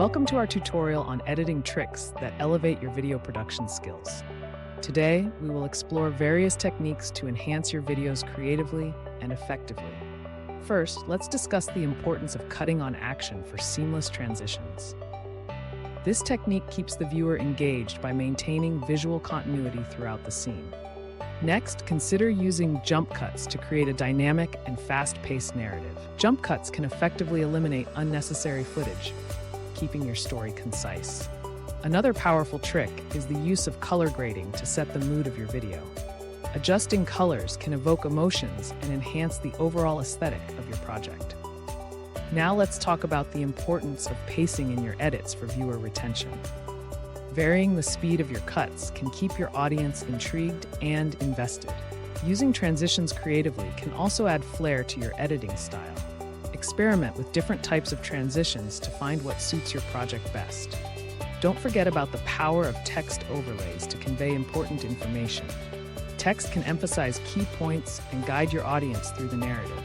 Welcome to our tutorial on editing tricks that elevate your video production skills. Today, we will explore various techniques to enhance your videos creatively and effectively. First, let's discuss the importance of cutting on action for seamless transitions. This technique keeps the viewer engaged by maintaining visual continuity throughout the scene. Next, consider using jump cuts to create a dynamic and fast-paced narrative. Jump cuts can effectively eliminate unnecessary footage, keeping your story concise. Another powerful trick is the use of color grading to set the mood of your video. Adjusting colors can evoke emotions and enhance the overall aesthetic of your project. Now let's talk about the importance of pacing in your edits for viewer retention. Varying the speed of your cuts can keep your audience intrigued and invested. Using transitions creatively can also add flair to your editing style. Experiment with different types of transitions to find what suits your project best. Don't forget about the power of text overlays to convey important information. Text can emphasize key points and guide your audience through the narrative.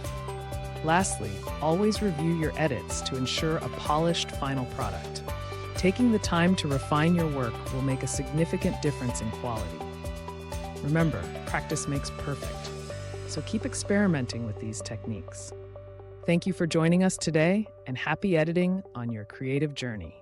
Lastly, always review your edits to ensure a polished final product. Taking the time to refine your work will make a significant difference in quality. Remember, practice makes perfect, so keep experimenting with these techniques. Thank you for joining us today, and happy editing on your creative journey.